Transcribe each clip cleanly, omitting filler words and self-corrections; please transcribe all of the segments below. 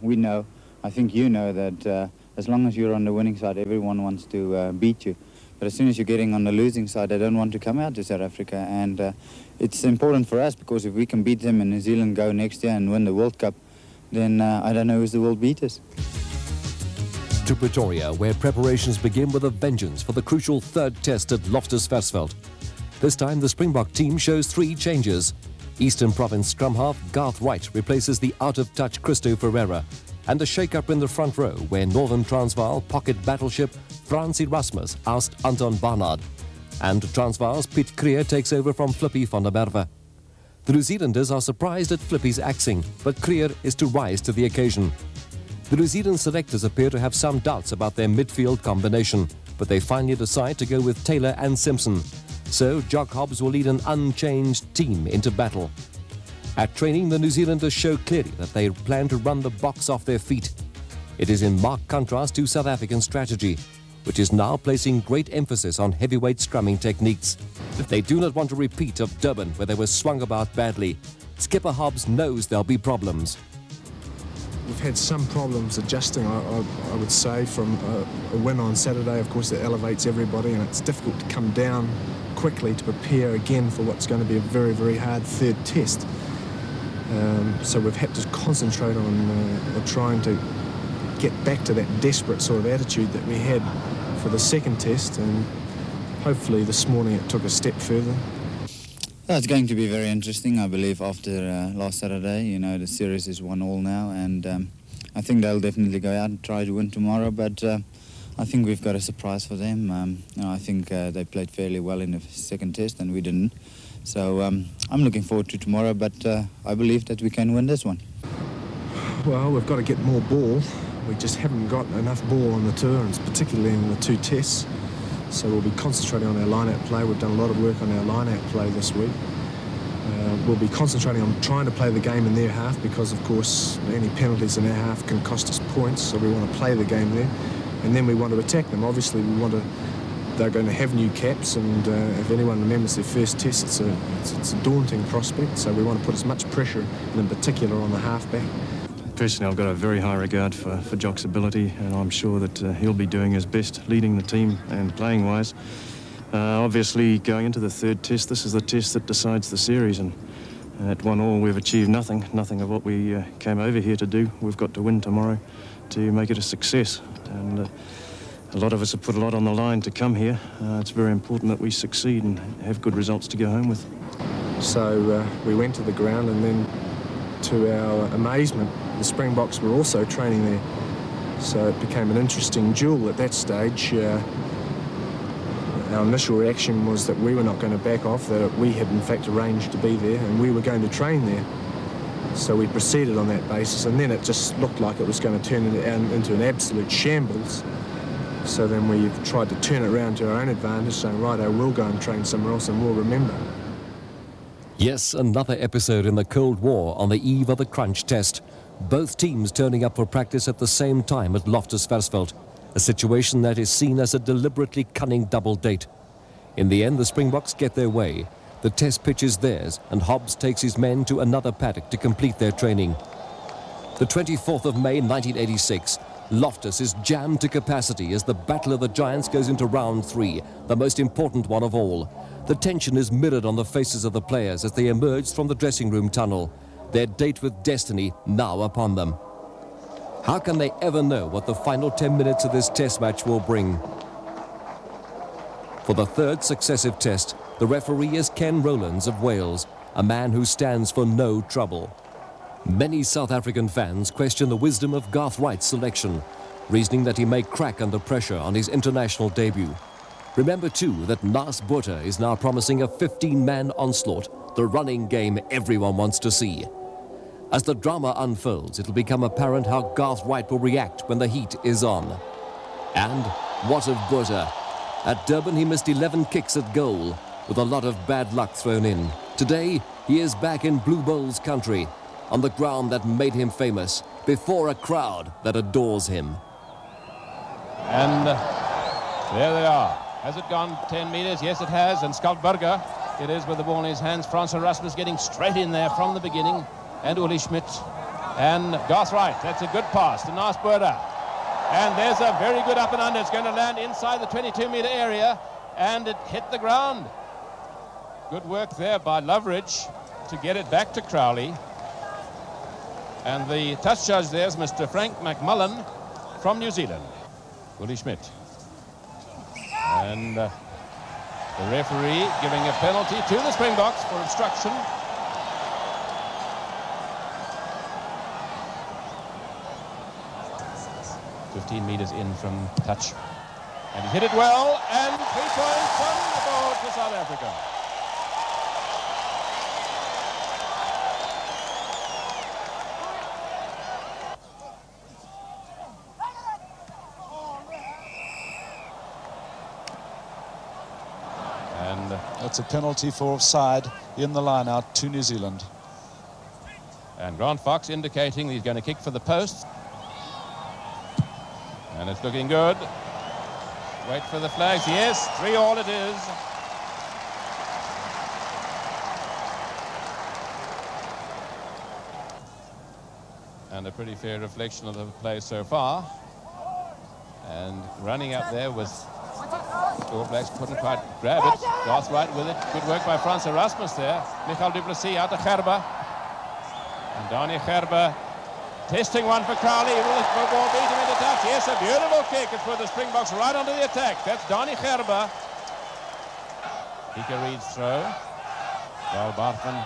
we know, I think you know that as long as you're on the winning side, everyone wants to beat you. But as soon as you're getting on the losing side, they don't want to come out to South Africa. And it's important for us, because if we can beat them and New Zealand go next year and win the World Cup, then I don't know who's the world beaters. To Pretoria, where preparations begin with a vengeance for the crucial third test at Loftus Versfeld. This time the Springbok team shows 3 changes. Eastern Province scrum half Garth Wright replaces the out-of-touch Christo Ferreira, and a shake-up in the front row where Northern Transvaal pocket battleship Frans Erasmus oust Anton Barnard, and Transvaal's Piet Creer takes over from Flippy van der Merwe. The New Zealanders are surprised at Flippy's axing, but Creer is to rise to the occasion. The New Zealand selectors appear to have some doubts about their midfield combination, but they finally decide to go with Taylor and Simpson. So Jock Hobbs will lead an unchanged team into battle. At training, the New Zealanders show clearly that they plan to run the box off their feet. It is in marked contrast to South African strategy, which is now placing great emphasis on heavyweight scrumming techniques. They do not want to repeat of Durban, where they were swung about badly. Skipper Hobbs knows there'll be problems. We've had some problems adjusting, I would say, from a win on Saturday. Of course, it elevates everybody, and it's difficult to come down quickly to prepare again for what's going to be a very, very hard third test. So we've had to concentrate on trying to get back to that desperate sort of attitude that we had for the second test, and hopefully this morning it took a step further. It's going to be very interesting, I believe, after last Saturday. You know, the series is 1-1 now, and I think they'll definitely go out and try to win tomorrow, but I think we've got a surprise for them. You know, I think they played fairly well in the second test and we didn't. So I'm looking forward to tomorrow, but I believe that we can win this one. Well, we've got to get more ball. We just haven't got enough ball on the tour, and particularly in the 2 tests. So we'll be concentrating on our line-out play. We've done a lot of work on our line-out play this week. We'll be concentrating on trying to play the game in their half, because, of course, any penalties in our half can cost us points, so we want to play the game there. And then we want to attack them. Obviously, they're going to have new caps, and if anyone remembers their first test, it's a daunting prospect, so we want to put as much pressure, and in particular on the halfback. Personally, I've got a very high regard for Jock's ability, and I'm sure that he'll be doing his best leading the team and playing-wise. Obviously, going into the third test, this is the test that decides the series, and at 1-1 we've achieved nothing of what we came over here to do. We've got to win tomorrow to make it a success, and a lot of us have put a lot on the line to come here. It's very important that we succeed and have good results to go home with. So we went to the ground, and then to our amazement, the Springboks were also training there. So it became an interesting duel at that stage. Our initial reaction was that we were not going to back off, that we had in fact arranged to be there and we were going to train there. So we proceeded on that basis, and then it just looked like it was going to turn into an absolute shambles. So then we tried to turn it around to our own advantage, saying, righto, we'll go and train somewhere else and we'll remember. Yes, another episode in the Cold War on the eve of the crunch test. Both teams turning up for practice at the same time at Loftus Versfeld, a situation that is seen as a deliberately cunning double date. In the end, the Springboks get their way. The test pitch is theirs, and Hobbs takes his men to another paddock to complete their training. The 24th of May 1986, Loftus is jammed to capacity as the Battle of the Giants goes into round 3, the most important one of all. The tension is mirrored on the faces of the players as they emerge from the dressing room tunnel, their date with destiny now upon them. How can they ever know what the final 10 minutes of this test match will bring? For the third successive test, the referee is Ken Rowlands of Wales, a man who stands for no trouble. Many South African fans question the wisdom of Garth Wright's selection, reasoning that he may crack under pressure on his international debut. Remember too that Nas Botha is now promising a 15-man onslaught, the running game everyone wants to see. As the drama unfolds, it'll become apparent how Garth Wright will react when the heat is on. And what of Botha? At Durban he missed 11 kicks at goal, with a lot of bad luck thrown in. Today he is back in Blue Bowls country, on the ground that made him famous, before a crowd that adores him. And there they are. Has it gone 10 metres? Yes, it has. And Skalkberger, it is with the ball in his hands. Frans Erasmus getting straight in there from the beginning. And Uli Schmidt. And Garthright, that's a good pass to Nasburda. And there's a very good up and under. It's going to land inside the 22-meter area, and it hit the ground. Good work there by Loveridge to get it back to Crowley. And the touch judge there is Mr. Frank McMullen from New Zealand. Willie Schmidt. And the referee giving a penalty to the Springboks for obstruction. "15 metres in from touch. And he hit it well, and 3 points on the board for South Africa. And that's a penalty for offside in the line out to New Zealand. And Grant Fox indicating he's going to kick for the post. And it's looking good. Wait for the flags. Yes, 3-3 it is. And a pretty fair reflection of the play so far. And running up there was All Blacks couldn't quite grab it. Garthright with it. Good work by Frans Erasmus there. Michael du Plessis out to Gerber. And Donnie Gerber testing one for Crowley. Will the ball beat him into touch? Yes, a beautiful kick. It's for the Springboks right onto the attack. That's Donnie Gerber. Hika Reed's throw. Well, Bartman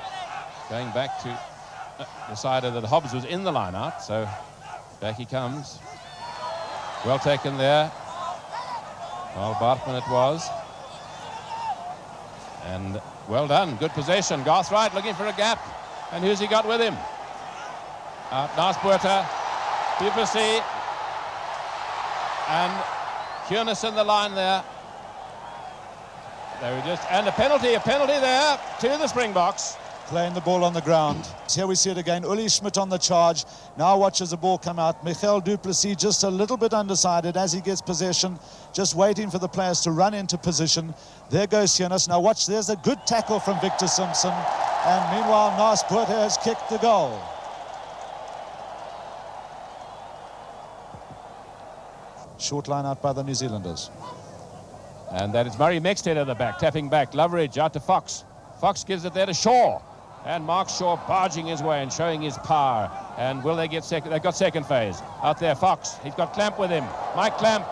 going back to decided that Hobbs was in the line out, so back he comes. Well taken there. Well, Bartman it was. And well done. Good possession. Garthright looking for a gap. And who's he got with him? Nasburda, du Plessis, and Kunis in the line there. They were just, and a penalty there to the Springboks. Playing the ball on the ground. Here we see it again. Uli Schmidt on the charge. Now watches the ball come out. Michael du Plessis just a little bit undecided as he gets possession, just waiting for the players to run into position. There goes Kunis. Now watch, there's a good tackle from Victor Simpson. And meanwhile, Nasburda has kicked the goal. Short line out by the New Zealanders. And that is Murray Mexted at the back, tapping back. Loveridge out to Fox. Fox gives it there to Shaw. And Mark Shaw barging his way and showing his power. And will they get second? They've got second phase. Out there, Fox. He's got Clamp with him. Mike Clamp.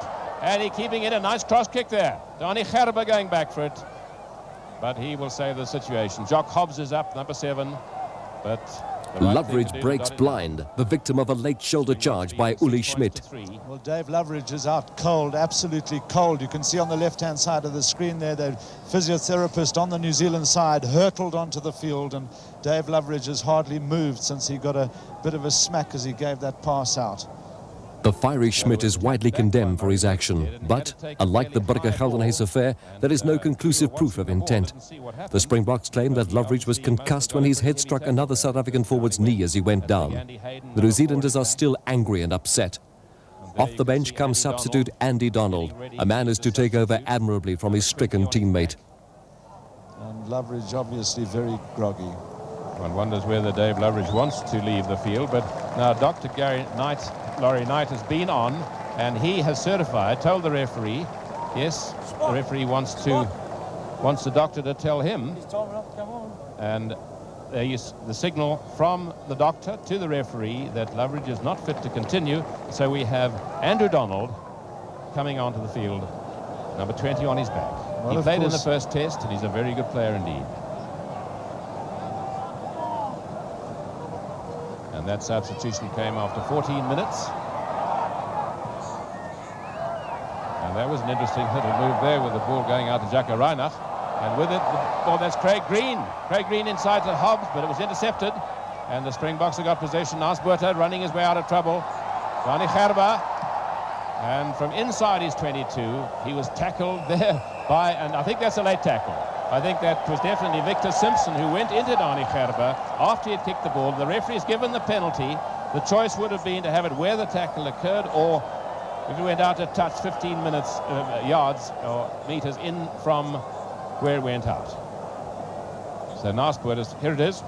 And he's keeping it. A nice cross kick there. Donnie Gerber going back for it. But he will save the situation. Jock Hobbs is up, number 7. But Loveridge breaks blind, the victim of a late shoulder charge by Uli Schmidt. Well, Dave Loveridge is out cold, absolutely cold. You can see on the left-hand side of the screen there, the physiotherapist on the New Zealand side hurtled onto the field, and Dave Loveridge has hardly moved since he got a bit of a smack as he gave that pass out. The fiery Schmidt is widely condemned for his action, but, unlike the Burger Geldenhuys affair, there is no conclusive proof of intent. The Springboks claim that Loveridge was concussed when his head struck another South African forward's knee as he went down. The New Zealanders are still angry and upset. Off the bench comes substitute Andy Donald, a man who's to take over admirably from his stricken teammate. And Loveridge obviously very groggy. One wonders whether Dave Loveridge wants to leave the field, but now Dr. Laurie Knight has been on, and he has certified, told the referee, yes, the referee wants the doctor to tell him. And there is the signal from the doctor to the referee that Loveridge is not fit to continue. So we have Andrew Donald coming onto the field, number 20 on his back. Well, he played in the first test, and he's a very good player indeed. And that substitution came after 14 minutes. And that was an interesting little move there with the ball going out to Jacko Reinach. And with it, that's Craig Green. Craig Green inside to Hobbs, but it was intercepted. And the Springboks have got possession. Nasburda running his way out of trouble. Donnie Gerber. And from inside his 22, he was tackled there by, and I think that's a late tackle. I think that was definitely Victor Simpson who went into Donnie Gerber after he had kicked the ball. The referee's given the penalty. The choice would have been to have it where the tackle occurred, or if it went out to touch 15 yards or meters in from where it went out. So Nasburda, here it is.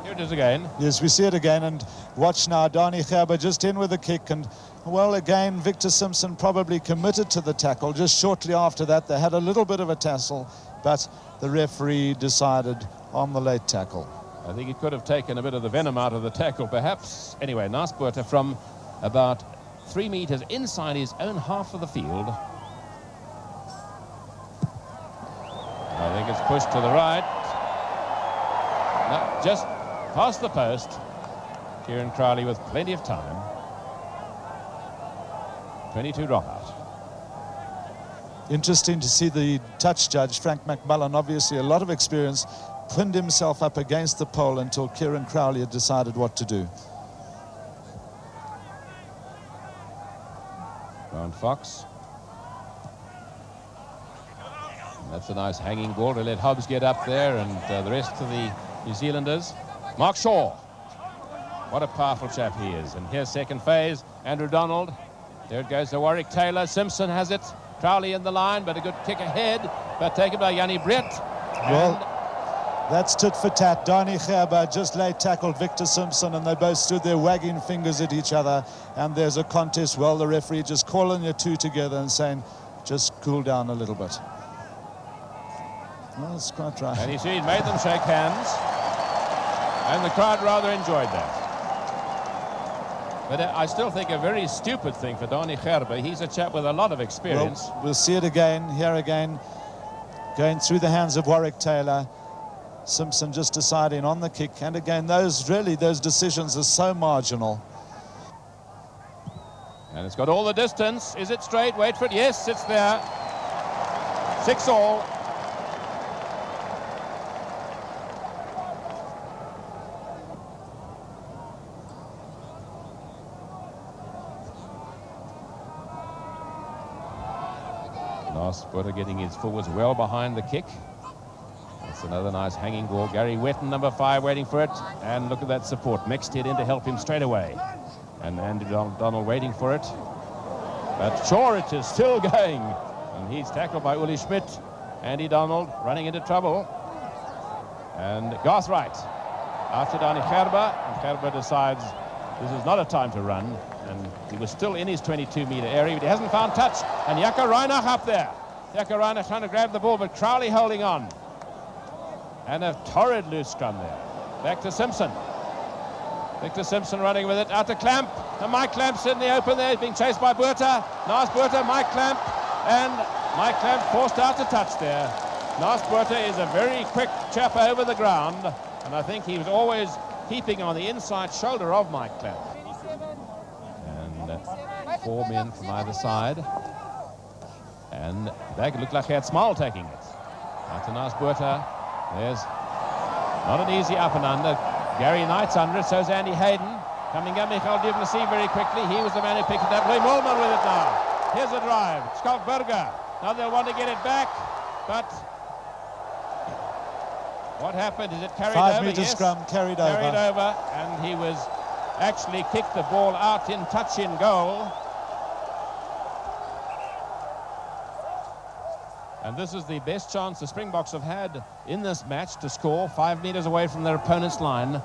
Here it is again. Yes, we see it again, and watch now, Dani Gerber just in with a kick, and well, again, Victor Simpson probably committed to the tackle. Just shortly after that, they had a little bit of a tussle, but the referee decided on the late tackle. I think he could have taken a bit of the venom out of the tackle, perhaps. Anyway, Naaspoorter from about 3 meters inside his own half of the field. I think it's pushed to the right. No, just past the post. Kieran Crowley with plenty of time. 22 dropout. Interesting to see the touch judge, Frank McMullen, obviously a lot of experience, pinned himself up against the pole until Kieran Crowley had decided what to do. Round Fox. And that's a nice hanging ball to let Hobbs get up there, and the rest of the New Zealanders. Mark Shaw. What a powerful chap he is. And here's second phase. Andrew Donald. There it goes to Warwick Taylor. Simpson has it. Crowley in the line, but a good kick ahead. But taken by Jannie Brett. Well, that's tit for tat. Dani Gerber just late tackled Victor Simpson, and they both stood there wagging fingers at each other. And there's a contest. Well, the referee just calling the two together and saying, just cool down a little bit. Well, that's quite right. And you see, it made them shake hands. And the crowd rather enjoyed that. But I still think a very stupid thing for Dani Gerber. He's a chap with a lot of experience. Well, we'll see it again, here again, going through the hands of Warwick Taylor. Simpson just deciding on the kick. And again, those decisions are so marginal. And it's got all the distance. Is it straight? Wait for it. Yes, it's there. 6-all. Naaspoorter getting his forwards well behind the kick. That's another nice hanging ball. Gary Wetton, number 5, waiting for it. And look at that support. Mexted in to help him straight away. And Andy Donald waiting for it. But sure, it is still going. And he's tackled by Uli Schmidt. Andy Donald running into trouble. And Garth Wright after Dani Gerber. And Gerber decides this is not a time to run. And he was still in his 22-meter area, but he hasn't found touch. And Jaco Reinach up there. Jaco Reinach trying to grab the ball, but Crowley holding on. And a torrid loose scrum there. Back to Simpson. Victor Simpson running with it. Out to Clamp. And Mike Clamp's in the open there. He's being chased by Buerta. Naaspoorter, Mike Clamp. And Mike Clamp forced out to touch there. Naaspoorter is a very quick chap over the ground. And I think he was always keeping on the inside shoulder of Mike Clamp. And 4 men from either side. And back, it looked like he had Small taking it. Out to Naaspoorter. There's not an easy up and under. Gary Knight's under it, so's Andy Hayden. Coming up, Michael du Plessis very quickly. He was the man who picked it up. Louis Mulman with it now. Here's a drive. Skalkberger. Now they'll want to get it back, but what happened? Is it carried over? 5-meter yes. scrum carried over. Carried over, and he was actually kicked the ball out in touch in goal. And this is the best chance the Springboks have had in this match to score, 5 meters away from their opponent's line.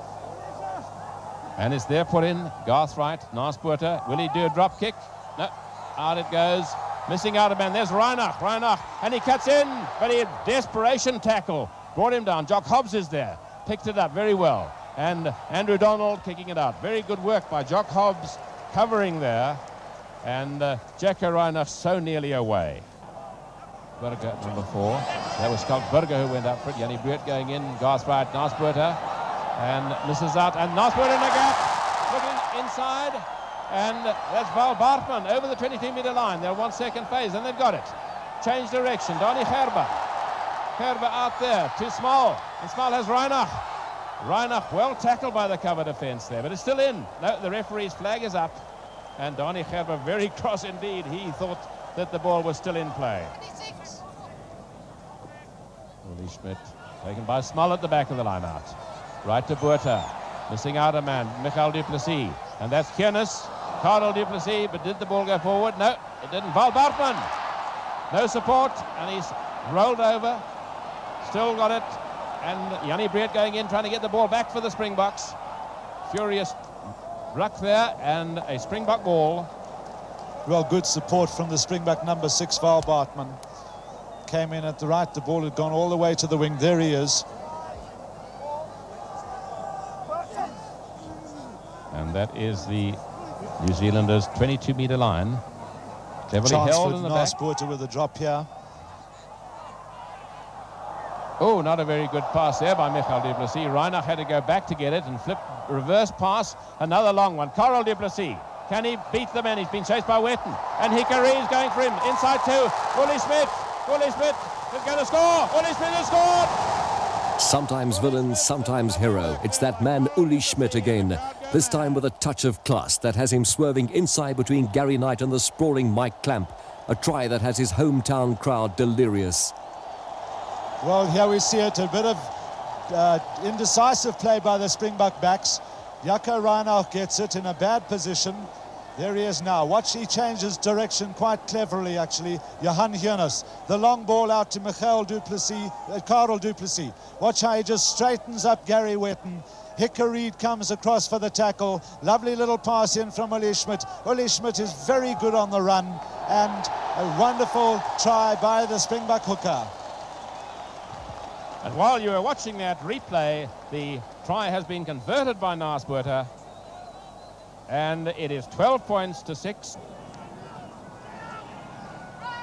And it's there put in. Garth Wright, Naaspoorter. Will he do a drop kick? No. Out it goes. Missing out a man. There's Reinach. And he cuts in, but he had desperation tackle. Brought him down. Jock Hobbs is there. Picked it up very well. And Andrew Donald kicking it out. Very good work by Jock Hobbs covering there. And Jaco Reinach so nearly away. Burger, number 4. That was Skalkberger who went up for it. Jannie Brett going in. Garth Wright, Naaspoorter. And misses out. And Naaspoorter in the gap. Looking inside. And that's Val Bartman over the 22-meter line. They'll want second phase, and they've got it. Change direction. Dani Gerber. Gerber out there. Too Small. And Small has Reinach. Reinach well tackled by the cover defense there, but it's still in. No, the referee's flag is up. And Dani Gerber very cross indeed. He thought that the ball was still in play. Uli Schmidt taken by Small at the back of the line out. Right to Buerta. Missing out a man, Michael du Plessis. And that's Kiernes. Cardinal du Plessis, but did the ball go forward? No, it didn't. Val Bartman. No support, and he's rolled over. Still got it. And Jannie Breed going in, trying to get the ball back for the Springboks. Furious ruck there, and a Springbok ball. Well, good support from the Springbok number 6, Val Bartman. Came in at the right, the ball had gone all the way to the wing. There he is. And that is the New Zealanders' 22-metre line. Cleverly Chance held for in the back. Nasport with a drop here. Oh, not a very good pass there by Michael du Plessis. Reinach had to go back to get it and flip, reverse pass, another long one. Karel du Plessis, can he beat the man? He's been chased by Wetton. And Hickory is going for him, inside 2. Uli Schmidt is going to score. Uli Schmidt has scored. Sometimes villain, sometimes hero. It's that man Uli Schmidt again, this time with a touch of class that has him swerving inside between Gary Knight and the sprawling Mike Clamp. A try that has his hometown crowd delirious. Well, here we see it, a bit of indecisive play by the Springbok backs. Jaco Reinach gets it in a bad position. There he is now. Watch, he changes direction quite cleverly, actually. Johan Hiernes. The long ball out to Karel du Plessis. Watch how he just straightens up Gary Wetton. Hickory comes across for the tackle. Lovely little pass in from Uli Schmidt. Uli Schmidt is very good on the run. And a wonderful try by the Springbok hooker. And while you are watching that replay, the try has been converted by Nasport. And it is 12 points to 6.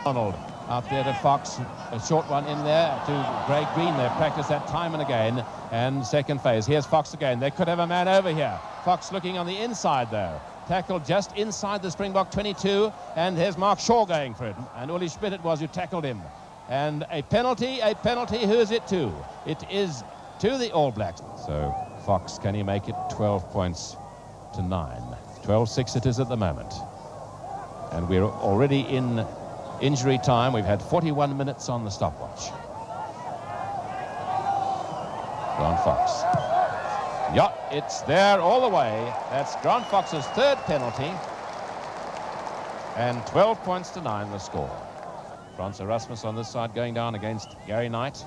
Donald out there to Fox, a short one in there to Greg Green. They've practiced that time and again. And second phase, here's Fox again. They could have a man over here. Fox looking on the inside there. Tackled just inside the Springbok 22. And there's Mark Shaw going for it. And Uli Schmidt it was who tackled him. And a penalty, who is it to? It is to the All Blacks. So Fox, can he make it 12 points to 9? 12-6 it is at the moment. And we're already in injury time. We've had 41 minutes on the stopwatch. Grant Fox. Yeah, it's there all the way. That's Grant Fox's 3rd penalty. And 12 points to 9 the score. Franz Erasmus on this side going down against Gary Knight.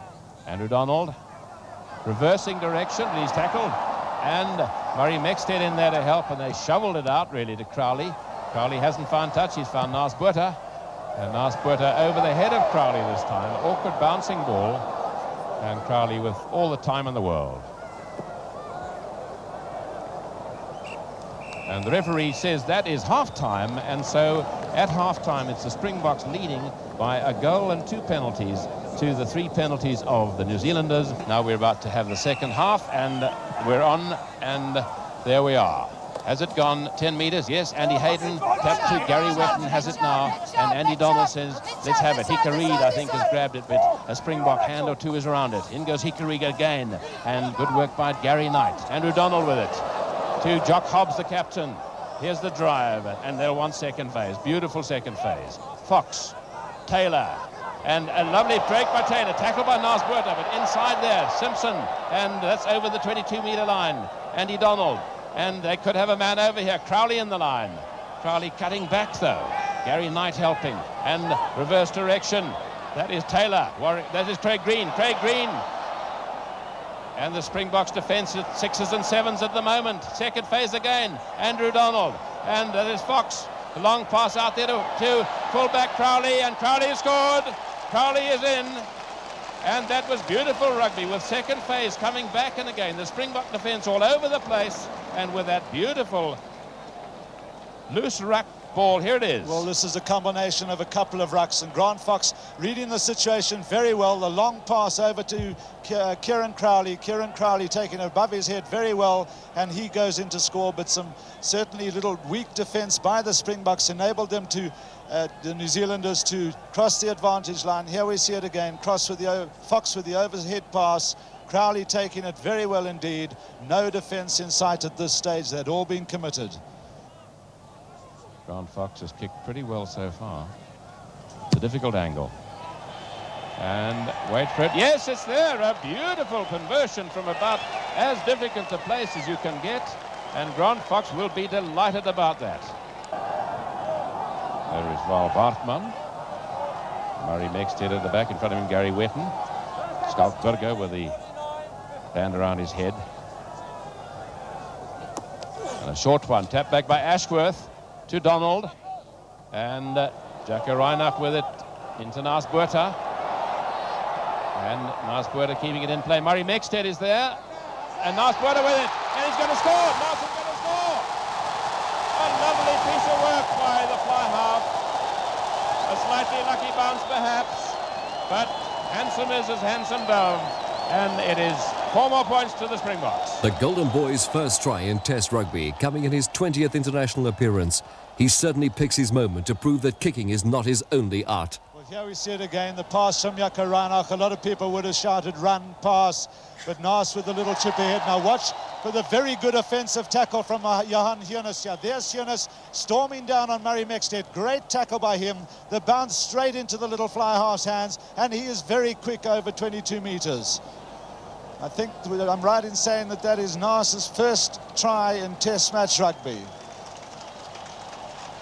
Andrew Donald reversing direction, but he's tackled. And Murray Mexted in there to help, and they shoveled it out really to Crowley. Crowley hasn't found touch, he's found Nasport. And Nasport over the head of Crowley this time. Awkward bouncing ball. And Crowley with all the time in the world. And the referee says that is half-time, and so at half-time it's the Springboks leading by a goal and 2 penalties to the 3 penalties of the New Zealanders. Now we're about to have the second half, and we're on, and there we are. Has it gone 10 metres? Yes, Andy Hayden tapped to Gary Wetton, has it now, and Andy Donald says, let's have it. Hickory, I think, has grabbed it, but a Springbok hand or 2 is around it. In goes Hickory again, and good work by Gary Knight. Andrew Donald with it. To Jock Hobbs, the captain. Here's the drive, and they'll want second phase. Beautiful second phase. Fox, Taylor, and a lovely break by Taylor. Tackled by Nasport, but inside there, Simpson, and that's over the 22-metre line. Andy Donald, and they could have a man over here. Crowley in the line. Crowley cutting back, though. Gary Knight helping, and reverse direction. That is Taylor. That is Craig Green. Craig Green. And the Springboks defence at 6s and 7s at the moment. Second phase again. Andrew Donald. And that is Fox. A long pass out there to fullback Crowley. And Crowley has scored. Crowley is in. And that was beautiful rugby with second phase coming back and again. The Springbok defence all over the place. And with that beautiful loose ruck ball, here it is. Well, this is a combination of a couple of rucks, and Grant Fox reading the situation very well. The long pass over to Kieran Crowley. Kieran Crowley taking it above his head very well, and he goes in to score, but some certainly little weak defence by the Springboks enabled them to, the New Zealanders, to cross the advantage line. Here we see it again, Fox with the overhead pass. Crowley taking it very well indeed. No defence in sight at this stage. They'd all been committed. Grant Fox has kicked pretty well so far. It's a difficult angle. And wait for it. Yes, it's there. A beautiful conversion from about as difficult a place as you can get. And Grant Fox will be delighted about that. There is Val Bartman. Murray Mexted at the back, in front of him Gary Wetton. Skalkberger with the band around his head. And a short one, tapped back by Ashworth to Donald. And Jacko Reinach with it into Naasbuerta. And Naasbuerta keeping it in play. Murray Mexted is there. And Naasbuerta with it. And he's going to score. Naasbuerta's going to score. A lovely piece of work by the fly half. A slightly lucky bounce perhaps. But handsome is as handsome does. And it is 4 more points to the Springboks. The Golden Boy's first try in Test rugby, coming in his 20th international appearance. He certainly picks his moment to prove that kicking is not his only art. Well, here we see it again, the pass from Jacko Reinach. A lot of people would have shouted run, pass, but Naas with a little chip ahead. Now watch for the very good offensive tackle from Johan Heunis here. There's Heunis storming down on Murray Mexted. Great tackle by him. The bounce straight into the little fly half's hands, and he is very quick over 22 meters. I think I'm right in saying that that is Naas's first try in Test match rugby.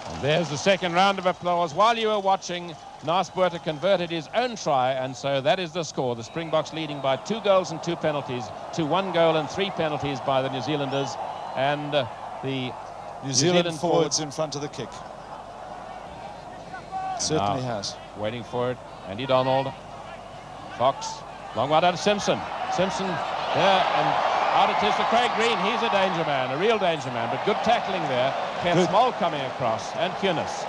And there's the second round of applause. While you were watching, Naasbuerta converted his own try, and so that is the score. The Springboks leading by 2 goals and 2 penalties to 1 goal and 3 penalties by the New Zealanders, and the New Zealand forwards in front of the kick. Certainly has. Waiting for it, Andy Donald, Fox, long one out of Simpson. Simpson there, and out it is to Craig Green. He's a danger man, a real danger man, but good tackling there. Ken Small coming across, and Heunis.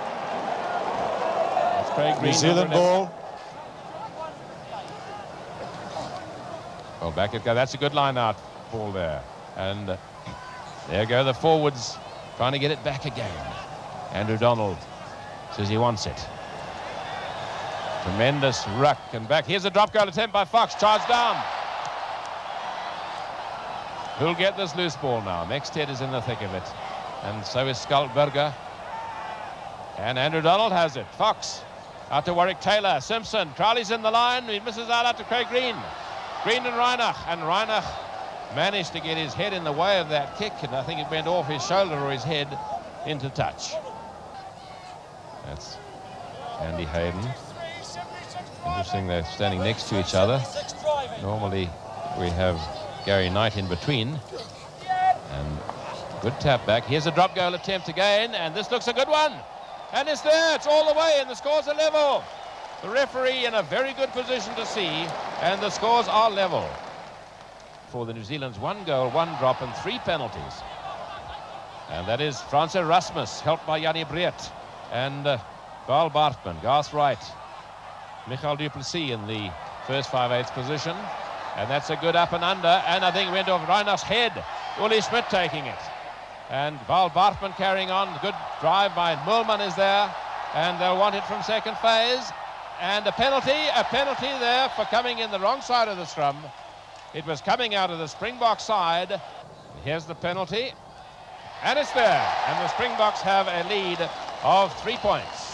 That's Craig Green. New Zealand ball. Well, back it goes. That's a good line-out ball there. And there go the forwards trying to get it back again. Andrew Donald says he wants it. Tremendous ruck and back. Here's a drop goal attempt by Fox. Charged down. Who'll get this loose ball now? Mexted is in the thick of it. And so is Skaltberger. And Andrew Donald has it. Fox out to Warwick Taylor. Simpson. Crowley's in the line. He misses out to Craig Green. Green and Reinach. And Reinach managed to get his head in the way of that kick. And I think it went off his shoulder or his head into touch. That's Andy Hayden. Interesting, they're standing next to each other. Normally we have Gary Knight in between. And good tap back. Here's a drop goal attempt again, and this looks a good one. And it's there, it's all the way, and the scores are level. The referee in a very good position to see, and the scores are level. For the New Zealand's 1 goal, 1 drop, and 3 penalties. And that is Frans Erasmus, helped by Jannie Breert, and Carl Bartman, Garth Wright, Michael du Plessis in the first 5/8 position. And that's a good up and under, and I think it went off Reinach's head. Uli Schmidt taking it. And Val Bartman carrying on. Good drive by Mulman is there, and they'll want it from second phase. And a penalty there for coming in the wrong side of the scrum. It was coming out of the Springbok side. Here's the penalty, and it's there. And the Springboks have a lead of 3 points.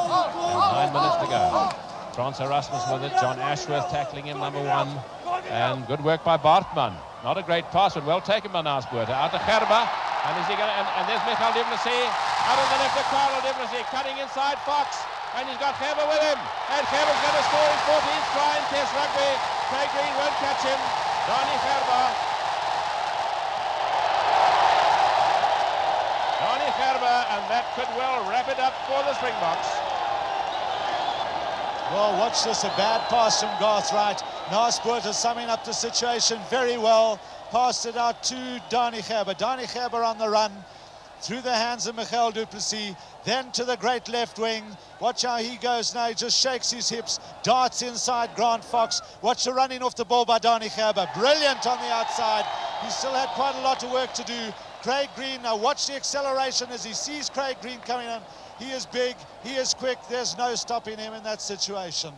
9 minutes to go. Frans Erasmus with it. John Ashworth tackling him, number 1. And good work by Bartman. Not a great pass, but well taken by Naasbuerta. Out to Gerber. And is he going to? And there's Michael du Plessis. Out on the left of Carl du Plessis. Cutting inside Fox. And he's got Gerber with him. And Gerber's going to score his 14th try in Test rugby. Craig Green won't catch him. Donnie Gerber. Donnie Gerber. And that could well wrap it up for the Springboks. Well, watch this, a bad pass from Garth Wright. Naasbuerta summing up the situation very well. Passed it out to Donnie Gerber. Donnie Gerber on the run through the hands of Michael du Plessis. Then to the great left wing. Watch how he goes now. He just shakes his hips. Darts inside Grant Fox. Watch the running off the ball by Donnie Gerber. Brilliant on the outside. He still had quite a lot of work to do. Craig Green, now watch the acceleration as he sees Craig Green coming in. He is big, he is quick, there's no stopping him in that situation.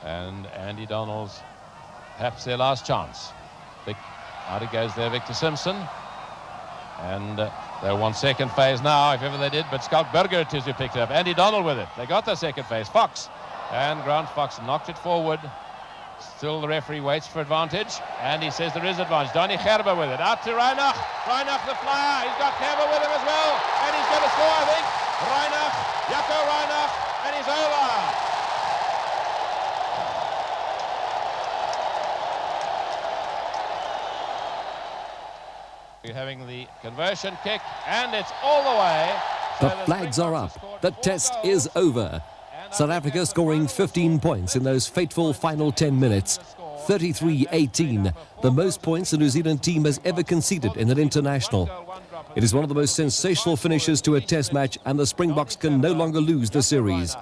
And Andy Donald's perhaps their last chance. Out it goes there, Victor Simpson. And they'll want second phase now, if ever they did, but Skaltberger it is who picked it up. Andy Donald with it. They got the second phase. Fox. And Grant Fox knocked it forward. Still the referee waits for advantage, and he says there is advantage. Donny Gerber with it, out to Reinach. Reinach the flyer, he's got Gerber with him as well, and he's going to score, I think. Reinach, Jaco Reinach, and he's over. We're having the conversion kick, and it's all the way. The flags are up. The test is over. South Africa scoring 15 points in those fateful final 10 minutes. 33-18, the most points the New Zealand team has ever conceded in an international. It is one of the most sensational finishes to a test match, and the Springboks can no longer lose the series.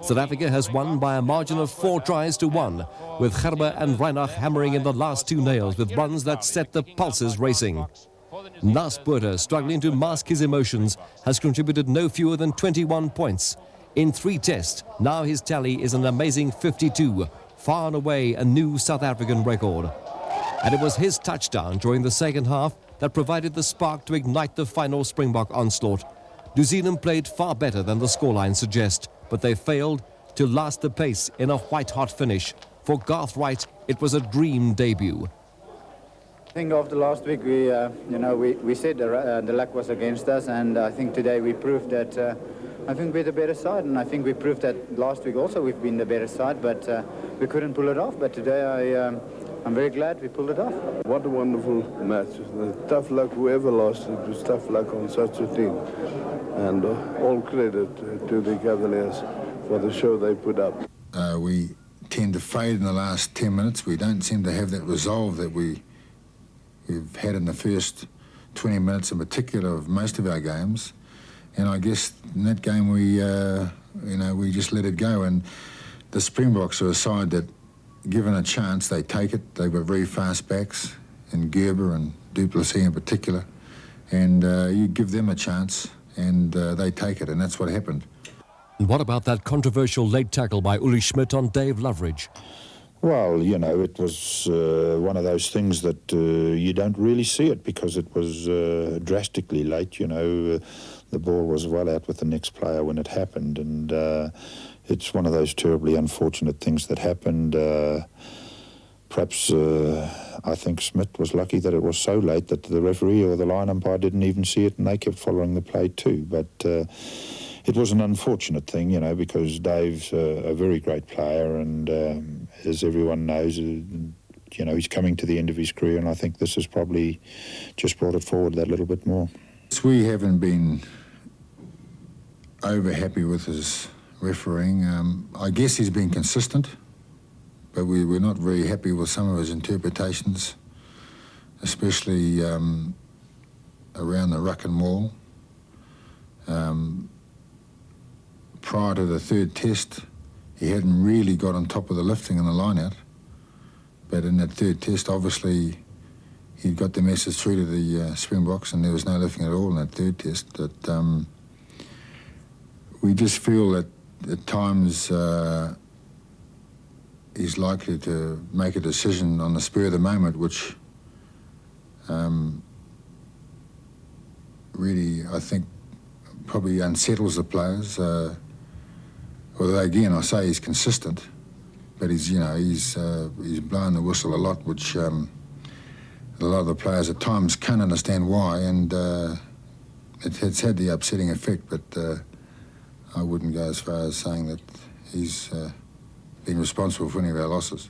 South Africa has won by a margin of 4 tries to 1, with Gerber and Reinach hammering in the last 2 nails with runs that set the pulses racing. Nas Botha, struggling to mask his emotions, has contributed no fewer than 21 points. In 3 tests, now his tally is an amazing 52, far and away a new South African record. And it was his touchdown during the second half that provided the spark to ignite the final Springbok onslaught. New Zealand played far better than the scoreline suggests, but they failed to last the pace in a white-hot finish. For Garth Wright, it was a dream debut. I think after last week, we said the luck was against us, and I think today we proved that I think we're the better side, and I think we proved that last week also we've been the better side, but we couldn't pull it off. But today I'm very glad we pulled it off. What a wonderful match. Tough luck, whoever lost, it was tough luck on such a team. And all credit to the Cavaliers for the show they put up. We tend to fade in the last 10 minutes. We don't seem to have that resolve that we've had in the first 20 minutes in particular of most of our games. And I guess in that game we just let it go. And the Springboks are a side that, given a chance, they take it. They've got very fast backs, and Gerber and du Plessis in particular. And you give them a chance, and they take it, and that's what happened. And what about that controversial late tackle by Uli Schmidt on Dave Loveridge? Well, it was one of those things that you don't really see it because it was drastically late, The ball was well out with the next player when it happened, and it's one of those terribly unfortunate things that happened. Perhaps I think Smith was lucky that it was so late that the referee or the line umpire didn't even see it, and they kept following the play too. But it was an unfortunate thing, because Dave's a very great player, and as everyone knows, he's coming to the end of his career, and I think this has probably just brought it forward that little bit more. We haven't been over happy with his refereeing. I guess he's been consistent, but we're not very happy with some of his interpretations, especially around the ruck and maul. Prior to the 3rd test, he hadn't really got on top of the lifting and the line-out, but in that 3rd test, obviously, he got the message through to the Springboks, and there was no lifting at all in that 3rd test. But we just feel that at times he's likely to make a decision on the spur of the moment, which really, I think, probably unsettles the players. Although again, I say he's consistent, but he's blown the whistle a lot, which a lot of the players at times can't understand why, and it's had the upsetting effect. But I wouldn't go as far as saying that he's been responsible for any of our losses.